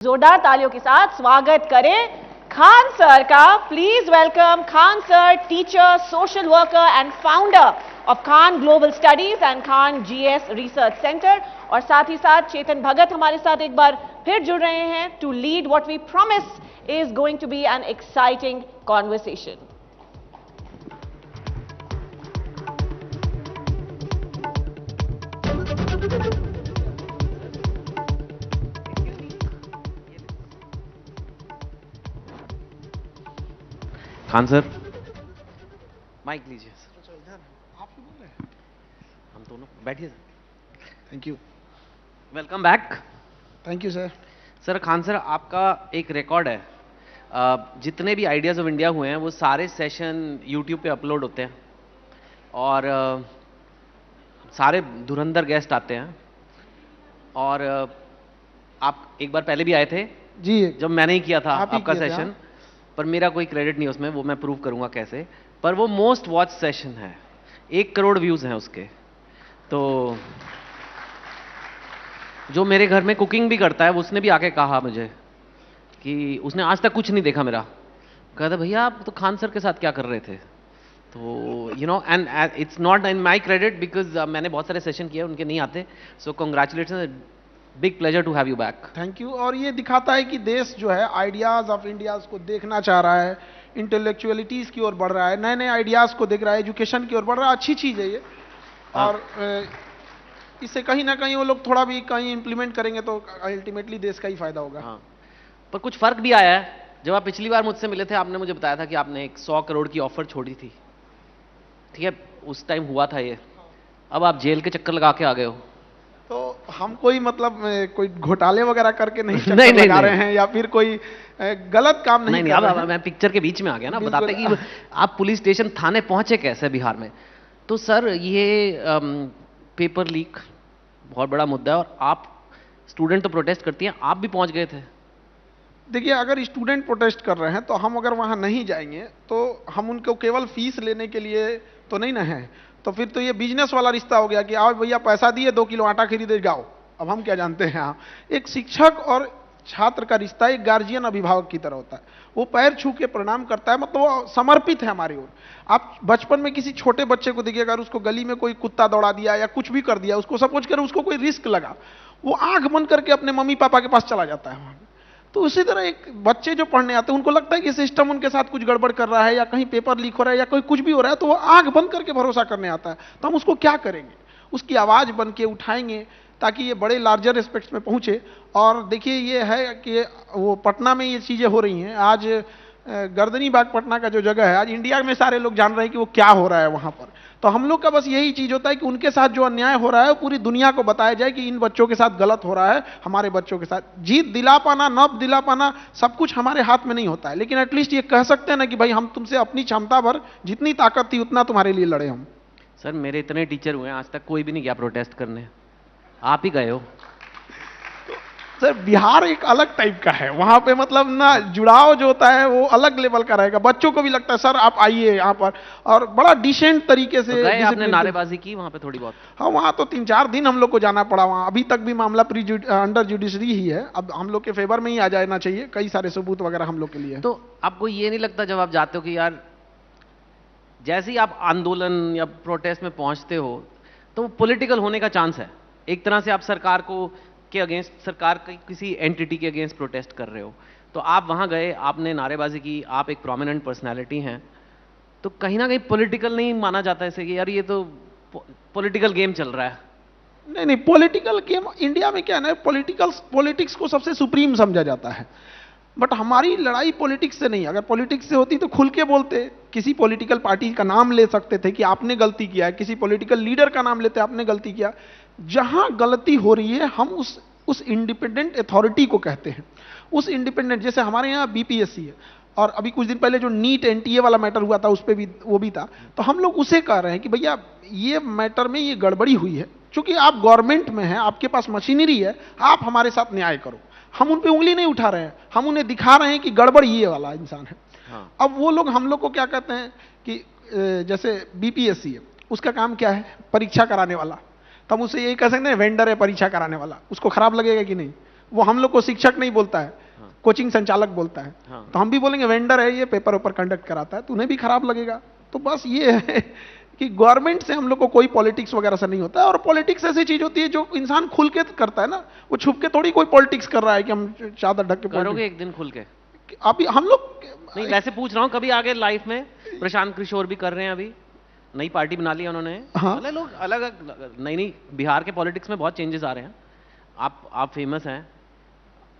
जोरदार तालियों के साथ स्वागत करें खान सर का। Please welcome Khan sir, teacher, social worker and founder of Khan global studies and Khan GS research centre. और साथ ही साथ चेतन भगत हमारे साथ एक बार फिर जुड़ रहे हैं to lead what we promise is going to be an exciting conversation. Khan sir, mic लीजिए सर। इधर आप ही बोल रहे हैं? हम दोनों बैठिए sir. Thank you. Welcome back. Thank you sir. Sir Khan sir, आपका एक रिकॉर्ड है। जितने भी आइडियाज ऑफ इंडिया हुए हैं वो सारे सेशन यूट्यूब पे अपलोड होते हैं और सारे धुरंधर गेस्ट आते हैं। और आप एक बार पहले भी आए थे जी, जब मैंने ही किया था आप ही आपका किए थे, सेशन, हाँ। पर मेरा कोई क्रेडिट नहीं उसमें, वो मैं प्रूव करूंगा कैसे। पर वो मोस्ट वॉच सेशन है, 1 करोड़ व्यूज हैं उसके। तो जो मेरे घर में कुकिंग भी करता है उसने भी आके कहा मुझे कि उसने आज तक कुछ नहीं देखा मेरा। कहता भैया आप तो खान सर के साथ क्या कर रहे थे। तो you know, and it's not in my credit because मैंने बहुत सारे सेशन किए, उनके नहीं आते। So congratulation, big pleasure to have you back. Thank you. और ये दिखाता है कि देश जो है आइडियाज ऑफ इंडियाज को देखना चाह रहा है, इंटेलेक्चुअलिटीज की ओर बढ़ रहा है, नए नए आइडियाज को देख रहा है, एजुकेशन की ओर बढ़ रहा है। अच्छी चीज है ये। और इससे कहीं ना कहीं वो लोग थोड़ा भी कहीं इंप्लीमेंट करेंगे तो अल्टीमेटली देश का ही फायदा होगा। हाँ, पर कुछ फर्क भी आया है। जब आप पिछली बार मुझसे मिले थे, आपने मुझे बताया था कि आपने एक 100 करोड़ की ऑफर छोड़ी थी। ठीक है, उस टाइम हुआ था ये। अब आप जेल के चक्कर लगा के आ गए हो। तो हम कोई मतलब कोई घोटाले वगैरह करके नहीं चक्कर नहीं, लगा नहीं। रहे हैं या फिर कोई गलत काम नहीं नहीं, कर रहे अब हैं। मैं पिक्चर के बीच में आ गया ना। बिल्कुल। बताते कि आप पुलिस स्टेशन थाने पहुंचे कैसे बिहार में। तो सर ये पेपर लीक बहुत बड़ा मुद्दा है और आप स्टूडेंट तो प्रोटेस्ट करती हैं, आप भी पहुंच गए थे। देखिए, अगर स्टूडेंट प्रोटेस्ट कर रहे हैं तो हम अगर वहां नहीं जाएंगे तो हम उनको केवल फीस लेने के लिए तो नहीं ना है। तो फिर तो ये बिजनेस वाला रिश्ता हो गया कि आओ भैया पैसा दिए 2 किलो आटा खरीदे जाओ। अब हम क्या जानते हैं। हाँ, एक शिक्षक और छात्र का रिश्ता एक गार्जियन अभिभावक की तरह होता है। वो पैर छू के प्रणाम करता है, मतलब वो समर्पित है हमारी ओर। आप बचपन में किसी छोटे बच्चे को देखिए, अगर उसको गली में कोई कुत्ता दौड़ा दिया या कुछ भी कर दिया, उसको सपोज कर उसको कोई रिस्क लगा, वो आंख बंद करके अपने मम्मी पापा के पास चला जाता है वहां। तो उसी तरह एक बच्चे जो पढ़ने आते हैं उनको लगता है कि सिस्टम उनके साथ कुछ गड़बड़ कर रहा है या कहीं पेपर लीक हो रहा है या कोई कुछ भी हो रहा है, तो वो आंख बंद करके भरोसा करने आता है। तो हम उसको क्या करेंगे, उसकी आवाज बन के उठाएंगे ताकि ये बड़े लार्जर एस्पेक्ट्स में पहुंचे। और देखिए, ये है कि वो पटना में ये चीजें हो रही हैं आज। गर्दनी बाग पटना का जो जगह है, आज इंडिया में सारे लोग जान रहे हैं कि वो क्या हो रहा है वहां पर। तो हम लोग का बस यही चीज होता है कि उनके साथ जो अन्याय हो रहा है वो पूरी दुनिया को बताया जाए कि इन बच्चों के साथ गलत हो रहा है, हमारे बच्चों के साथ। जीत दिला पाना, न दिला पाना, सब कुछ हमारे हाथ में नहीं होता है, लेकिन एटलीस्ट ये कह सकते हैं ना कि भाई हम तुमसे अपनी क्षमता भर जितनी ताकत थी उतना तुम्हारे लिए लड़े हम। सर मेरे इतने टीचर हुए हैं, आज तक कोई भी नहीं गया प्रोटेस्ट करने, आप ही गए हो। सर बिहार एक अलग टाइप का है, वहां पे मतलब ना जुड़ाव जो होता है वो अलग लेवल का रहेगा। बच्चों को भी लगता है सर आप आइए यहाँ पर, और बड़ा डिसेंट तरीके से तो गए आपने, discipline- नारेबाजी की वहां पे थोड़ी बहुत। हाँ, वहां तो 3-4 दिन हम लोग को जाना पड़ा। वहां अभी तक भी मामला अंडर जुडिशरी ही है। अब हम लोग के फेवर में ही आ जाना चाहिए, कई सारे सबूत वगैरह हम लोग के लिए। तो आपको ये नहीं लगता जब आप जाते हो कि यार जैसे ही आप आंदोलन या प्रोटेस्ट में पहुंचते हो तो पॉलिटिकल होने का चांस है। एक तरह से आप सरकार को के अगेंस्ट, सरकार की किसी एंटिटी के अगेंस्ट प्रोटेस्ट कर रहे हो। तो आप वहां गए, आपने नारेबाजी की, आप एक प्रोमिनेंट पर्सनैलिटी हैं, तो कहीं ना कहीं पॉलिटिकल नहीं माना जाता ऐसे कि यार ये तो पॉलिटिकल गेम चल रहा है। नहीं, पॉलिटिकल गेम इंडिया में क्या है ना, पॉलिटिक्स को सबसे सुप्रीम समझा जाता है। बट हमारी लड़ाई पॉलिटिक्स से नहीं। अगर पॉलिटिक्स से होती तो खुल के बोलते, किसी पॉलिटिकल पार्टी का नाम ले सकते थे कि आपने गलती किया है, किसी पॉलिटिकल लीडर का नाम लेते आपने गलती किया। जहां गलती हो रही है हम उस इंडिपेंडेंट अथॉरिटी को कहते हैं। उस इंडिपेंडेंट, जैसे हमारे यहाँ बीपीएससी है, और अभी कुछ दिन पहले जो नीट एनटीए वाला मैटर हुआ था उस पर भी वो भी था। तो हम लोग उसे कह रहे हैं कि भैया ये मैटर में ये गड़बड़ी हुई है, क्योंकि आप गवर्नमेंट में हैं, आपके पास मशीनरी है, आप हमारे साथ न्याय करो। हम उन पे उंगली नहीं उठा रहे हैं, हम उन्हें दिखा रहे हैं कि गड़बड़ ये वाला इंसान है। हाँ। अब वो लोग हम लोग को क्या कहते हैं कि जैसे बीपीएससी है, उसका काम क्या है, परीक्षा कराने वाला। तो हम उसे यही कह सकते हैं वेंडर है परीक्षा कराने वाला, उसको खराब लगेगा कि नहीं। वो हम लोग को शिक्षक नहीं बोलता है, हाँ। कोचिंग संचालक बोलता है। हाँ। तो हम भी बोलेंगे वेंडर है ये, पेपर ऊपर कंडक्ट कराता है, तो उन्हें भी खराब लगेगा। तो बस ये है कि गवर्नमेंट से हम लोग को कोई पॉलिटिक्स वगैरह से नहीं होता है। और पॉलिटिक्स ऐसी चीज होती है जो इंसान खुल के करता है ना, वो छुप के थोड़ी कोई पॉलिटिक्स कर रहा है कि हम चादर ढक के करोगे एक दिन खुल के? अभी हम लोग नहीं, वैसे पूछ रहा हूँ, कभी आगे लाइफ में प्रशांत किशोर भी कर रहे हैं, अभी नई पार्टी बना ली है उन्होंने। हाँ। मतलब लोग अलग नई बिहार के पॉलिटिक्स में बहुत चेंजेस आ रहे हैं। आप फेमस हैं,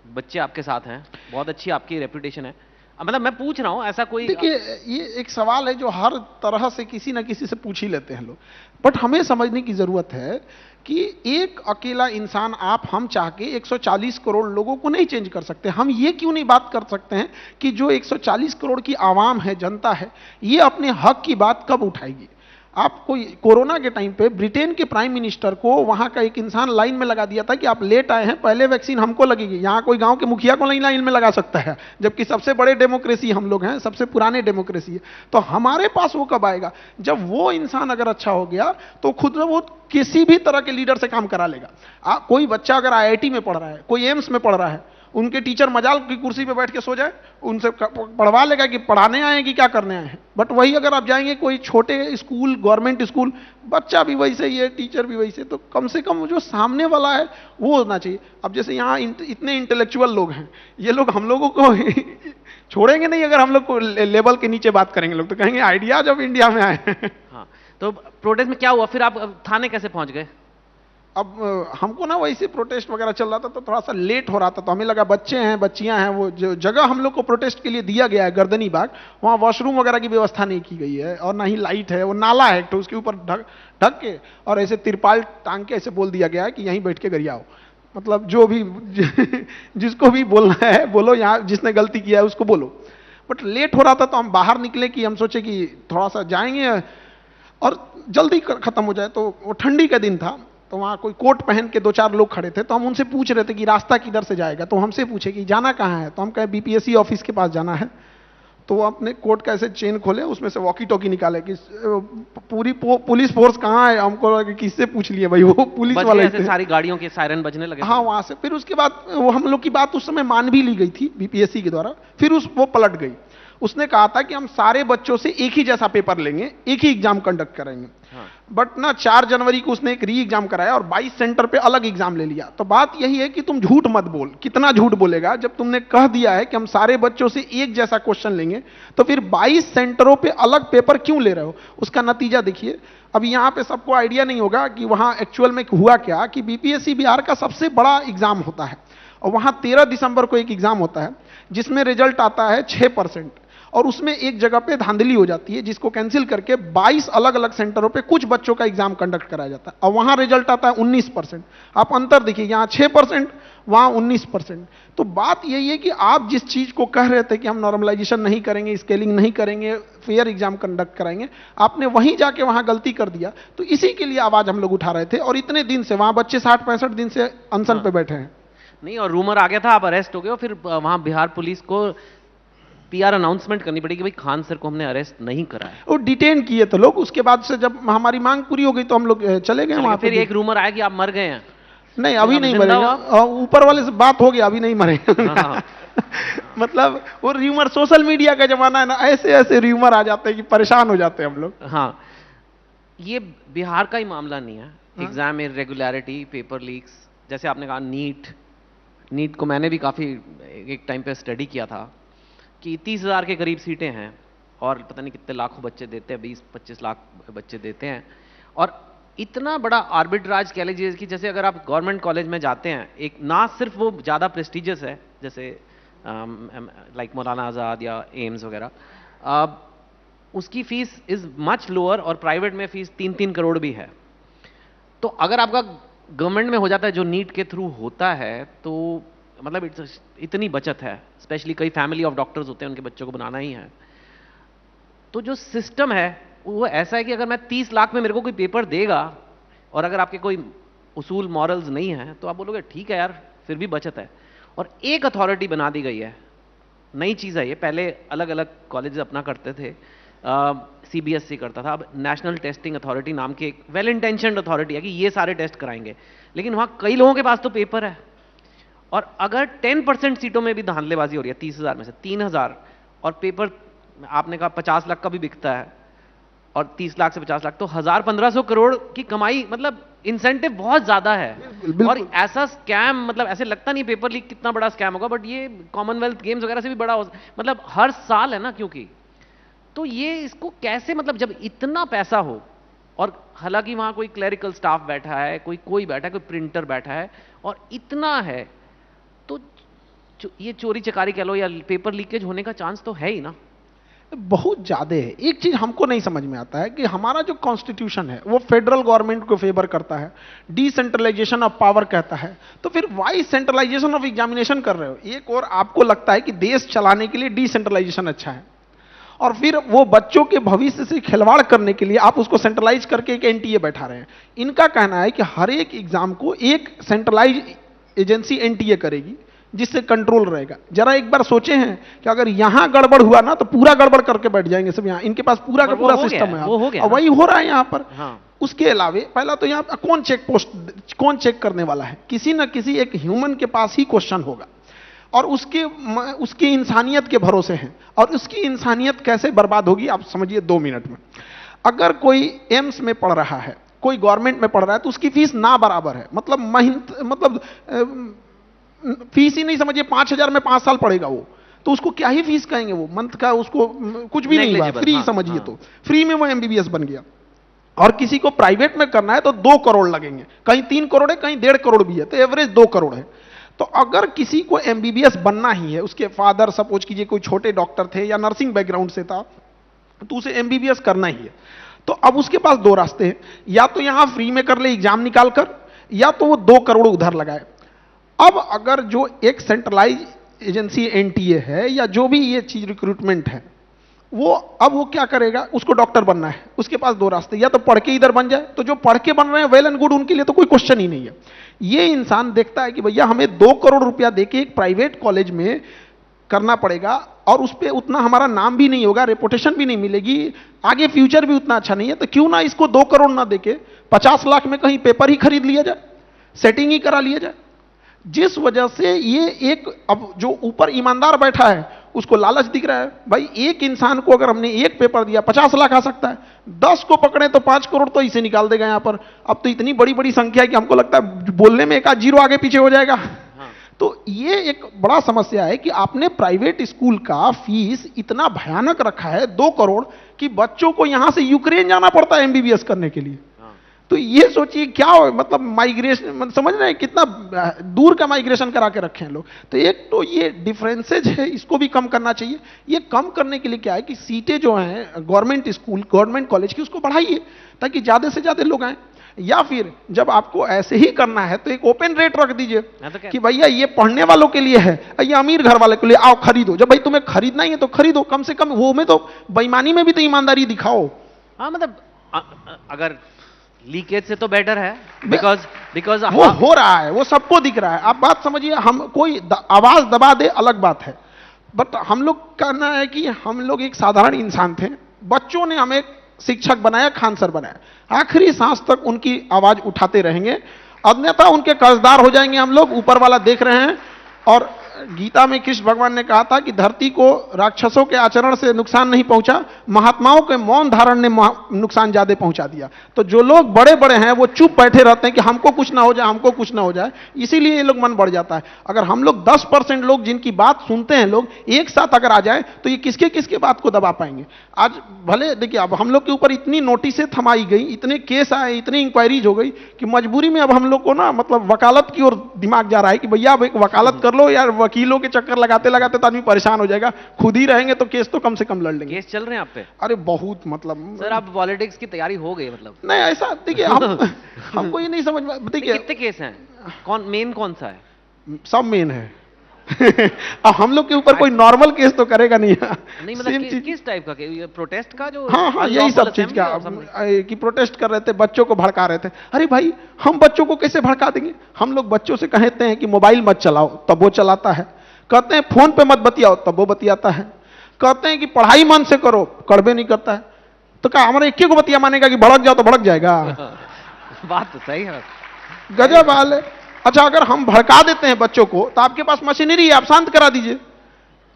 बच्चे आपके साथ हैं, बहुत अच्छी आपकी रेपुटेशन है। मतलब मैं पूछ रहा हूँ, ऐसा कोई देखिए, ये एक सवाल है जो हर तरह से किसी ना किसी से पूछ ही लेते हैं लोग, बट हमें समझने की जरूरत है कि एक अकेला इंसान, आप हम चाह के 140 करोड़ लोगों को नहीं चेंज कर सकते। हम ये क्यों नहीं बात कर सकते हैं कि जो 140 करोड़ की आवाम है, जनता है, ये अपने हक की बात कब उठाएगी? आपको कोरोना के टाइम पे ब्रिटेन के प्राइम मिनिस्टर को वहां का एक इंसान लाइन में लगा दिया था कि आप लेट आए हैं, पहले वैक्सीन हमको लगेगी। यहां कोई गांव के मुखिया को नहीं लाइन में लगा सकता है, जबकि सबसे बड़े डेमोक्रेसी हम लोग हैं, सबसे पुराने डेमोक्रेसी है। तो हमारे पास वो कब आएगा? जब वो इंसान अगर अच्छा हो गया तो खुद वो किसी भी तरह के लीडर से काम करा लेगा। कोई बच्चा अगर आईआईटी में पढ़ रहा है, कोई एम्स में पढ़ रहा है, उनके टीचर मजाल की कुर्सी पे बैठ के सो जाए, उनसे पढ़वा लेगा कि पढ़ाने आए हैं कि क्या करने आए हैं। बट वही अगर आप जाएंगे कोई छोटे स्कूल, गवर्नमेंट स्कूल, बच्चा भी वैसे ही है, टीचर भी वैसे, तो कम से कम जो सामने वाला है वो होना चाहिए। अब जैसे यहाँ इतने इंटेलेक्चुअल लोग हैं, ये लोग हम लोगों को छोड़ेंगे नहीं। अगर हम लोग को लेवल के नीचे बात करेंगे लोग, तो कहेंगे आइडिया जब इंडिया में आए। हाँ, तो प्रोटेस्ट में क्या हुआ फिर? आप थाने कैसे पहुंच गए? अब हमको ना वैसे प्रोटेस्ट वगैरह चल रहा था, तो थोड़ा सा लेट हो रहा था, तो हमें लगा बच्चे हैं, बच्चियां हैं, वो जो जगह हम लोग को प्रोटेस्ट के लिए दिया गया है गर्दनी बाग, वहाँ वॉशरूम वगैरह की व्यवस्था नहीं की गई है, और ना ही लाइट है। वो नाला है तो उसके ऊपर ढक के और ऐसे तिरपाल टांग के ऐसे बोल दिया गया है कि यहीं बैठ के गरियाओ। मतलब जो भी जिसको भी बोलना है बोलो, यहाँ जिसने गलती किया है उसको बोलो। बट लेट हो रहा था तो हम बाहर निकले कि हम सोचे कि थोड़ा सा जाएंगे और जल्दी खत्म हो जाए। तो वो ठंडी का दिन था, तो वहाँ कोई कोट पहन के 2-4 लोग खड़े थे, तो हम उनसे पूछ रहे थे कि रास्ता किधर से जाएगा। तो हमसे पूछे कि जाना कहाँ है, तो हम कहे बीपीएससी ऑफिस के पास जाना है। तो वो अपने कोट का ऐसे चेन खोले, उसमें से वॉकी टॉकी निकाले कि पूरी पुलिस फोर्स कहाँ है। हमको लगा कि किससे पूछ लिए भाई, वो पुलिस वाले थे। सारी गाड़ियों के सायरन बजने लगे। हाँ, वहां से फिर उसके बाद वो हम लोग की बात उस समय मान भी ली गई थी बीपीएससी के द्वारा। फिर वो पलट गई। उसने कहा था कि हम सारे बच्चों से एक ही जैसा पेपर लेंगे, एक ही एग्जाम कंडक्ट करेंगे। हाँ। बट ना 4 जनवरी को उसने एक री एग्जाम कराया और 22 सेंटर पे अलग एग्जाम ले लिया। तो बात यही है कि तुम झूठ मत बोल। कितना झूठ बोलेगा? जब तुमने कह दिया है कि हम सारे बच्चों से एक जैसा क्वेश्चन लेंगे, तो फिर 22 सेंटरों पे अलग पेपर क्यों ले रहे हो? उसका नतीजा देखिए। अब यहाँ पे सबको आइडिया नहीं होगा कि वहां एक्चुअल में हुआ क्या, कि बीपीएससी बिहार का सबसे बड़ा एग्जाम होता है, और वहां 13 दिसंबर को एक एग्जाम होता है जिसमें रिजल्ट आता है 6%, और उसमें एक जगह पे धांधली हो जाती है, जिसको कैंसिल करके 22 अलग अलग सेंटरों पे कुछ बच्चों का एग्जाम कंडक्ट कराया जाता है, और वहां रिजल्ट आता है 19%। आप अंतर देखिए, यहां 6%, वहां 19%। तो बात यही है कि आप जिस चीज को कह रहे थे कि हम नॉर्मलाइजेशन नहीं करेंगे, स्केलिंग नहीं करेंगे, फेयर एग्जाम कंडक्ट कराएंगे, आपने वहीं जाके वहां गलती कर दिया। तो इसी के लिए आवाज हम लोग उठा रहे थे, और इतने दिन से वहां बच्चे 60-65 दिन से अनशन पे बैठे हैं। नहीं, और रूमर आ गया था आप अरेस्ट हो गए, और फिर वहां बिहार पुलिस को पीआर अनाउंसमेंट करनी पड़ी कि भाई खान सर को हमने अरेस्ट नहीं करा है। वो डिटेन किए थे लोग। उसके बाद से जब हमारी मांग पूरी हो गई तो हम लोग चले गए वहां। फिर एक रूमर आया कि आप मर गए हैं। नहीं, अभी नहीं मरेंगे, ऊपर वाले से बात हो गया, अभी नहीं मरेंगे। हाँ। मतलब वो र्यूमर, सोशल मीडिया का जमाना है ना, ऐसे ऐसे र्यूमर आ जाते हैं कि परेशान हो जाते हैं हम लोग। हाँ, ये बिहार का ही मामला नहीं है। एग्जाम इरेगुलरिटी, पेपर लीक्स, जैसे आपने कहा नीट को मैंने भी काफी एक टाइम पे स्टडी किया था कि 30,000 के करीब सीटें हैं, और पता नहीं कितने लाखों बच्चे देते हैं, 20-25 लाख बच्चे देते हैं, और इतना बड़ा आर्बिट्राज कह लीजिए कि जैसे अगर आप गवर्नमेंट कॉलेज में जाते हैं, एक ना सिर्फ वो ज़्यादा प्रेस्टिजियस है जैसे लाइक मौलाना आज़ाद या एम्स वगैरह, उसकी फीस इज़ मच लोअर, और प्राइवेट में फीस 3-3 करोड़ भी है। तो अगर आपका गवर्नमेंट में हो जाता है जो नीट के थ्रू होता है, तो मतलब इतनी बचत है। स्पेशली कई फैमिली ऑफ डॉक्टर्स होते हैं, उनके बच्चों को बनाना ही है। तो जो सिस्टम है वो ऐसा है कि अगर मैं 30 लाख में मेरे को कोई पेपर देगा, और अगर आपके कोई उसूल मॉरल्स नहीं है, तो आप बोलोगे ठीक है यार, फिर भी बचत है। और एक अथॉरिटी बना दी गई है, नई चीज़ है ये, पहले अलग अलग कॉलेज अपना करते थे, सीबीएसई करता था, अब नेशनल टेस्टिंग अथॉरिटी नाम की एक वेल इंटेंशन्ड अथॉरिटी है कि ये सारे टेस्ट कराएंगे, लेकिन वहाँ कई लोगों के पास तो पेपर है, और अगर 10% सीटों में भी धांधलेबाजी हो रही है, 30,000 में से 3,000, और पेपर आपने कहा 50 लाख का भी बिकता है, और 30 लाख से 50 लाख, तो 1,000-1,500 करोड़ की कमाई, मतलब इंसेंटिव बहुत ज्यादा है। बिल्कुल। और ऐसा स्कैम, मतलब ऐसे लगता नहीं पेपर लीक कितना बड़ा स्कैम होगा, बट ये कॉमनवेल्थ गेम्स वगैरह से भी बड़ा मतलब हर साल है ना, क्योंकि तो ये इसको कैसे, मतलब जब इतना पैसा हो, और हालांकि वहां कोई क्लरिकल स्टाफ बैठा है, कोई बैठा है, कोई प्रिंटर बैठा है, और इतना है, तो ये चोरी चकारी कह लो या पेपर लीकेज होने का चांस तो है ही ना। बहुत ज्यादा है। एक चीज हमको नहीं समझ में आता है कि हमारा जो कॉन्स्टिट्यूशन है वो फेडरल गवर्नमेंट को फेवर करता है, डिसेंट्रलाइजेशन ऑफ पावर कहता है, तो फिर वाई सेंट्रलाइजेशन ऑफ एग्जामिनेशन कर रहे हो। एक और आपको लगता है कि देश चलाने के लिए डिसेंट्रलाइजेशन अच्छा है, और फिर वो बच्चों के भविष्य से खिलवाड़ करने के लिए आप उसको सेंट्रलाइज करके एक एनटीए बैठा रहे हैं। इनका कहना है कि हर एक एग्जाम को एक सेंट्रलाइज एजेंसी एनटीए करेगी, जिससे कंट्रोल रहेगा। जरा एक बार सोचे हैं कि अगर यहां गड़बड़ हुआ ना तो पूरा गड़बड़ करके बैठ जाएंगे सब। यहां इनके पास पूरा का पूरा सिस्टम है, और वही हो रहा है यहां पर। हाँ। उसके अलावे पहला तो यहां कौन चेक करने वाला है? किसी ना किसी एक ह्यूमन के पास ही क्वेश्चन होगा, और उसकी इंसानियत के भरोसे हैं, और उसकी इंसानियत कैसे बर्बाद होगी आप समझिए 2 मिनट में। अगर कोई एम्स में पढ़ रहा है, कोई गवर्नमेंट में पढ़ रहा है, तो उसकी फीस ना बराबर है, मतलब फीस ही नहीं समझिए 5,000 में 5 साल पढ़ेगा वो, तो उसको क्या ही फीस कहेंगे? वो मंथ का उसको कुछ भी नहीं हुआ, फ्री समझिए। तो फ्री में वो एमबीबीएस बन गया। और किसी को प्राइवेट में करना है तो 2 करोड़ लगेंगे, कहीं 3 करोड़ है, कहीं 1.5 करोड़ भी है, तो एवरेज 2 करोड़ है। तो अगर किसी को एमबीबीएस बनना ही है, उसके फादर सपोज कीजिए कोई छोटे डॉक्टर थे या नर्सिंग बैकग्राउंड से था, तो उसे एमबीबीएस करना ही है। तो अब उसके पास 2 रास्ते हैं, या तो यहां फ्री में कर ले एग्जाम निकाल कर, या तो वो 2 करोड़ उधर लगाए। अब अगर जो एक सेंट्रलाइज एजेंसी एनटीए है, या जो भी ये चीज रिक्रूटमेंट है, अब वो क्या करेगा? उसको डॉक्टर बनना है, उसके पास 2 रास्ते, या तो पढ़ के इधर बन जाए, तो जो पढ़ के बन रहे हैं वेल एंड गुड, उनके लिए तो कोई क्वेश्चन ही नहीं है। ये इंसान देखता है कि भैया हमें 2 करोड़ रुपया देके एक प्राइवेट कॉलेज में करना पड़ेगा, और उस पर उतना हमारा नाम भी नहीं होगा, रेपुटेशन भी नहीं मिलेगी, आगे फ्यूचर भी उतना अच्छा नहीं है, तो क्यों ना इसको 2 करोड़ ना देके 50 लाख में कहीं पेपर ही खरीद लिया जाए, सेटिंग ही करा लिया जाए। जिस वजह से ये एक, अब जो ऊपर ईमानदार बैठा है उसको लालच दिख रहा है, भाई एक इंसान को अगर हमने एक पेपर दिया 50 लाख आ सकता है, 10 को पकड़े तो 5 करोड़ तो इसे निकाल देगा यहां पर। अब तो इतनी बड़ी बड़ी संख्या है कि हमको लगता है बोलने में एक आध जीरो आगे पीछे हो जाएगा। हाँ। तो ये एक बड़ा समस्या है कि आपने प्राइवेट स्कूल का फीस इतना भयानक रखा है 2 करोड़ कि बच्चों को यहां से यूक्रेन जाना पड़ता है एमबीबीएस करने के लिए। तो ये सोचिए क्या हो, मतलब माइग्रेशन, समझ रहे हैं कितना दूर का माइग्रेशन करा के रखे हैं लोग। तो एक तो ये डिफरेंसेज है, इसको भी कम करना चाहिए। ये कम करने के लिए क्या है कि सीटें जो हैं गवर्नमेंट स्कूल, गवर्नमेंट कॉलेज की, उसको बढ़ाइए ताकि ज्यादा से ज्यादा लोग आए। या फिर जब आपको ऐसे ही करना है तो एक ओपन रेट रख दीजिए कि भैया ये पढ़ने वालों के लिए है, ये अमीर घर वाले के लिए, आओ खरीदो। जब भाई तुम्हें खरीदना ही है तो खरीदो, कम से कम वो में तो बेईमानी में भी तो ईमानदारी दिखाओ। हाँ, मतलब अगर लीकेज से तो बेटर है, बिकॉज वो हो रहा है, वो सबको दिख रहा है। आप बात समझिए, हम कोई आवाज दबा दे अलग बात है, बट हम लोग कहना है कि हम लोग एक साधारण इंसान थे, बच्चों ने हमें शिक्षक बनाया, खान सर बनाया, आखिरी सांस तक उनकी आवाज उठाते रहेंगे, अन्यथा उनके कर्जदार हो जाएंगे हम लोग। ऊपर वाला देख रहे हैं। और गीता में कृष्ण भगवान ने कहा था कि धरती को राक्षसों के आचरण से नुकसान नहीं पहुंचा, महात्माओं के मौन धारण ने नुकसान ज्यादा पहुंचा दिया। तो जो लोग बड़े बड़े हैं वो चुप बैठे रहते हैं कि हमको कुछ ना हो जाए, हमको कुछ ना हो जाए, इसीलिए ये लोग मन बढ़ जाता है। अगर हम लोग 10% लोग जिनकी बात सुनते हैं लोग एक साथ अगर आ जाए तो ये किसके किसके बात को दबा पाएंगे। आज भले देखिए, अब हम लोग के ऊपर इतनी नोटिसें थमाई गई, इतने केस आए, इतनी इंक्वायरीज हो गई कि मजबूरी में अब हम लोग को ना मतलब वकालत की ओर दिमाग जा रहा है कि भैया अब एक वकालत कर लो यार, वकीलों के चक्कर लगाते लगाते तो आदमी परेशान हो जाएगा। खुद ही रहेंगे तो केस तो कम से कम लड़ लेंगे। केस चल रहे हैं आप पे? अरे बहुत, मतलब सर आप पॉलिटिक्स की तैयारी हो गई मतलब? नहीं ऐसा देखिए, हमको ये नहीं समझ में, देखिए कितने केस हैं, मेन कौन सा है? सब मेन है। अब हम लोग के ऊपर कोई नॉर्मल केस तो करेगा नहीं। नहीं मतलब किस टाइप का? प्रोटेस्ट का जो? हाँ, यही सब चीज का कि प्रोटेस्ट कर रहे थे, बच्चों को भड़का रहे थे। अरे भाई, हम बच्चों को कैसे भड़का देंगे? हम लोग बच्चों से कहते हैं कि मोबाइल मत चलाओ, तब वो चलाता है। कहते हैं फोन पे मत बतियाओ, तब वो बतियाता है। कहते हैं कि पढ़ाई मन से करो, कड़बे नहीं करता है। तो क्या हमारे एक को बतिया मानेगा कि भड़क जाओ तो भड़क जाएगा? बात तो सही है। गजब हाल है। अच्छा, अगर हम भड़का देते हैं बच्चों को, तो आपके पास मशीनरी है, आप शांत करा दीजिए।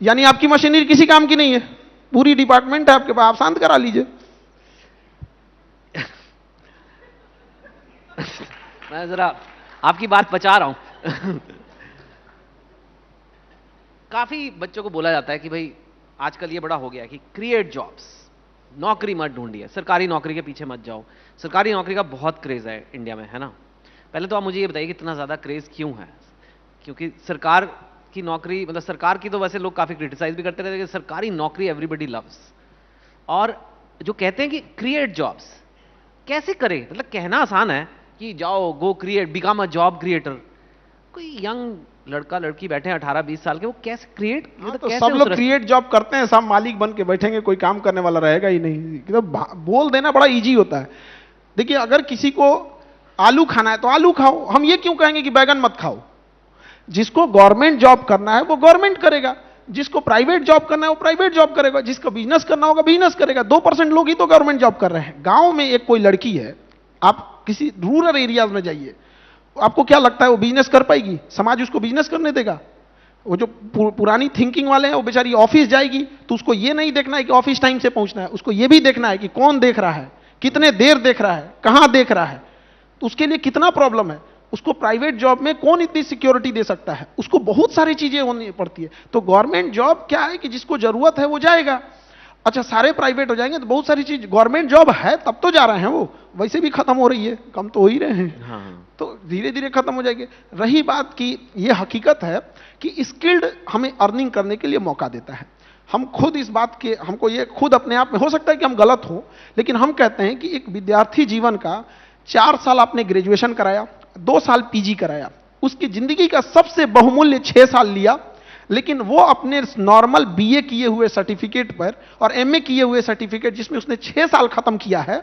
यानी आपकी मशीनरी किसी काम की नहीं है, पूरी डिपार्टमेंट है आपके पास, आप शांत करा लीजिए। मैं जरा आपकी बात पचा रहा हूं। काफी बच्चों को बोला जाता है कि भाई आजकल ये बड़ा हो गया कि क्रिएट जॉब्स, नौकरी मत ढूंढिए, सरकारी नौकरी के पीछे मत जाओ। सरकारी नौकरी का बहुत क्रेज है इंडिया में, है ना? पहले तो आप मुझे ये बताइए कि इतना ज्यादा क्रेज क्यों है? क्योंकि सरकार की नौकरी, मतलब सरकार की तो वैसे लोग काफी क्रिटिसाइज भी करते रहते हैं कि सरकारी नौकरी एवरीबडी लव्स। और जो कहते हैं कि क्रिएट जॉब्स, कैसे करें? मतलब कहना आसान है कि जाओ, go create, become a job creator. कोई यंग लड़का लड़की बैठे हैं 18-20 साल के, वो कैसे क्रिएट, मतलब तो कैसे सब लोग उस क्रिएट जॉब करते हैं, सब मालिक बन के बैठेंगे, कोई काम करने वाला रहेगा ही नहीं। तो बोल देना बड़ा इजी होता है। देखिए, अगर किसी को आलू खाना है तो आलू खाओ, हम ये क्यों कहेंगे कि बैगन मत खाओ? जिसको गवर्नमेंट जॉब करना है वो गवर्नमेंट करेगा, जिसको प्राइवेट जॉब करना है वो प्राइवेट जॉब करेगा, जिसको बिजनेस करना होगा बिजनेस करेगा। 2% लोग ही तो गवर्नमेंट जॉब कर रहे हैं। गांव में एक कोई लड़की है, आप किसी रूरल एरियाज में जाइए, आपको क्या लगता है वो बिजनेस कर पाएगी? समाज उसको बिजनेस करने देगा? वो जो पुरानी थिंकिंग वाले हैं, वो बेचारी ऑफिस जाएगी तो उसको ये नहीं देखना है कि ऑफिस टाइम से पहुंचना है, उसको ये भी देखना है कि कौन देख रहा है, कितने देर देख रहा है, कहां देख रहा है, तो उसके लिए कितना प्रॉब्लम है। उसको प्राइवेट जॉब में कौन इतनी सिक्योरिटी दे सकता है? उसको बहुत सारी चीजें होनी पड़ती है। तो गवर्नमेंट जॉब क्या है कि जिसको जरूरत है वो जाएगा। अच्छा, सारे प्राइवेट हो जाएंगे तो बहुत सारी चीज, गवर्नमेंट जॉब है तब तो जा रहे हैं, वो वैसे भी खत्म हो रही है, कम तो हो ही रहे हैं। हाँ। तो धीरे धीरे खत्म हो जाएगी। रही बात की, ये हकीकत है कि स्किल्ड हमें अर्निंग करने के लिए मौका देता है। हम खुद इस बात के, हमको ये खुद अपने आप में, हो सकता है कि हम गलत हो, लेकिन हम कहते हैं कि एक विद्यार्थी जीवन का 4 साल आपने ग्रेजुएशन कराया, 2 साल पीजी कराया, उसकी जिंदगी का सबसे बहुमूल्य 6 साल लिया, लेकिन वो अपने नॉर्मल बीए किए हुए सर्टिफिकेट पर और एमए किए हुए सर्टिफिकेट जिसमें उसने 6 साल खत्म किया है,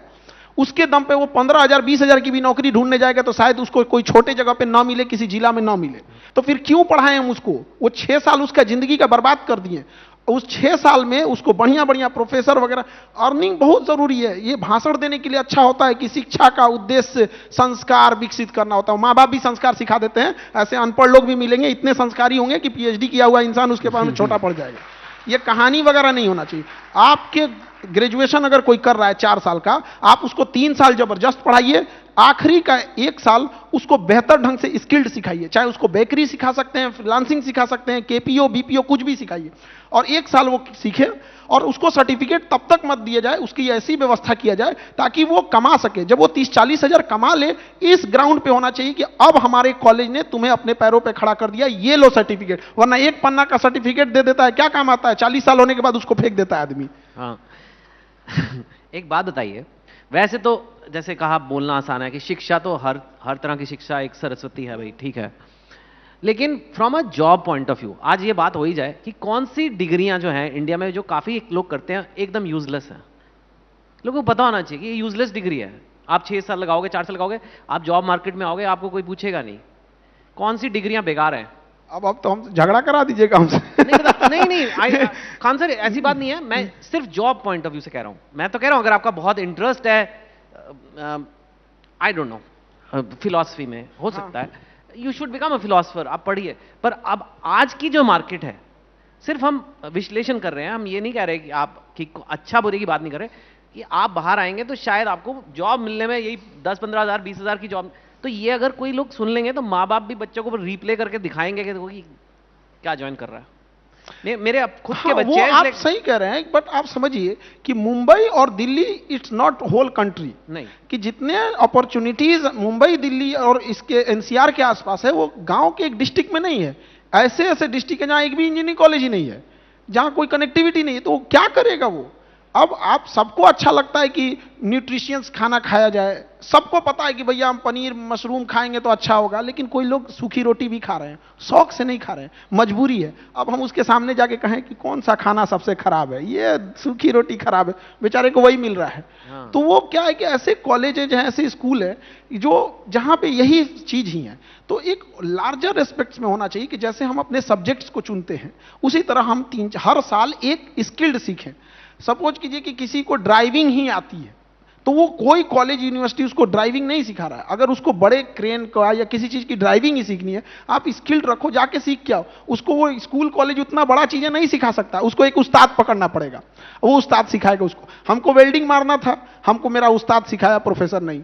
उसके दम पे वो 15,000 20,000 की भी नौकरी ढूंढने जाएगा तो शायद उसको कोई छोटे जगह पे ना मिले, किसी जिला में ना मिले। तो फिर क्यों पढ़ाएं हम उसको? वो 6 साल उसका जिंदगी का बर्बाद कर दिए। उस 6 साल में उसको बढ़िया बढ़िया प्रोफेसर वगैरह, अर्निंग बहुत जरूरी है। ये भाषण देने के लिए अच्छा होता है कि शिक्षा का उद्देश्य संस्कार विकसित करना होता है। माँ बाप भी संस्कार सिखा देते हैं, ऐसे अनपढ़ लोग भी मिलेंगे, इतने संस्कारी होंगे कि पीएचडी किया हुआ इंसान उसके पास में छोटा पड़ जाएगा। ये कहानी वगैरह नहीं होना चाहिए। आपके ग्रेजुएशन अगर कोई कर रहा है 4 साल का, आप उसको 3 साल जबरदस्त पढ़ाइए, आखिरी का 1 साल उसको बेहतर ढंग से स्किल्ड सिखाइए। चाहे उसको बेकरी सिखा सकते हैं, फ्रीलांसिंग सिखा सकते हैं, केपीओ बीपीओ कुछ भी सिखाइए, और 1 साल वो सीखे। और उसको सर्टिफिकेट तब तक मत दिया जाए, उसकी ऐसी व्यवस्था किया जाए ताकि वो कमा सके। जब वो 30-40 हजार कमा ले, इस ग्राउंड पे होना चाहिए कि अब हमारे कॉलेज ने तुम्हें अपने पैरों पे खड़ा कर दिया, ये लो सर्टिफिकेट। वरना एक पन्ना का सर्टिफिकेट दे देता है, क्या काम आता है? 40 साल होने के बाद उसको फेंक देता है आदमी। हाँ। एक बात बताइए, वैसे तो जैसे कहा बोलना आसान है कि शिक्षा तो हर तरह की शिक्षा एक सरस्वती है भाई, ठीक है, लेकिन from a job point of view आज ये बात हो ही जाए कि कौन सी डिग्रियां जो हैं इंडिया में जो काफी लोग करते हैं एकदम यूजलेस है। लोगों को पता होना चाहिए कि ये यूजलेस डिग्री है। आप 6 साल लगाओगे, 4 साल लगाओगे, आप जॉब मार्केट में आओगे, आपको कोई पूछेगा नहीं कौन सी डिग्रियां बेकार हैं। अब तो हम झगड़ा करा दीजिएगा हमसे। नहीं, खान सर ऐसी बात नहीं है, मैं सिर्फ जॉब पॉइंट ऑफ व्यू से कह रहा हूं। मैं तो कह रहा हूं अगर आपका बहुत इंटरेस्ट है, आई डोंट नो, फिलॉसफी में हो सकता है, you should become a philosopher, आप पढ़िए। पर अब आज की जो मार्केट है, सिर्फ हम विश्लेषण कर रहे हैं, हम ये नहीं कह रहे कि आप कि अच्छा बुरे की बात नहीं कर रहे, कि आप बाहर आएंगे तो शायद आपको जॉब मिलने में यही 10-15 हजार 20 हजार की जॉब। तो ये अगर कोई लोग सुन लेंगे तो माँ बाप भी बच्चों को रिप्ले करके दिखाएंगे कि देखो कि क्या ज्वाइन कर रहा है। मेरे अब खुद के बच्चे हैं, आप सही कह रहे हैं, बट आप समझिए कि मुंबई और Delhi it's not whole country. नहीं, कि जितने अपॉर्चुनिटीज मुंबई दिल्ली और इसके एनसीआर के आसपास है, वो गांव के एक डिस्ट्रिक्ट में नहीं है। ऐसे ऐसे डिस्ट्रिक्ट है जहां एक भी इंजीनियरिंग कॉलेज ही नहीं है, जहां कोई कनेक्टिविटी नहीं है, तो क्या करेगा वो? अब आप सबको अच्छा लगता है कि न्यूट्रिशियस खाना खाया जाए, सबको पता है कि भैया हम पनीर मशरूम खाएंगे तो अच्छा होगा, लेकिन कोई लोग सूखी रोटी भी खा रहे हैं, शौक से नहीं खा रहे हैं, मजबूरी है। अब हम उसके सामने जाके कहें कि कौन सा खाना सबसे खराब है, ये सूखी रोटी खराब है, बेचारे को वही मिल रहा है। हाँ। तो वो क्या है कि ऐसे कॉलेज है, जहां ऐसे स्कूल है जो जहां पे यही चीज ही है। तो एक लार्जर एस्पेक्ट्स में होना चाहिए कि जैसे हम अपने सब्जेक्ट्स को चुनते हैं, उसी तरह हम हर साल एक स्किल्ड सीखें। सपोज कीजिए कि किसी को ड्राइविंग ही आती है, तो वो कोई कॉलेज यूनिवर्सिटी उसको ड्राइविंग नहीं सिखा रहा है। अगर उसको बड़े क्रेन का या किसी चीज की ड्राइविंग ही सीखनी है, आप स्किल्ड रखो, जाके सीख के आओ। उसको वो स्कूल कॉलेज उतना बड़ा चीजें नहीं सिखा सकता, उसको एक उस्ताद पकड़ना पड़ेगा, वो उस्ताद सिखाएगा उसको। हमको वेल्डिंग मारना था, हमको मेरा उस्ताद सिखाया, प्रोफेसर नहीं।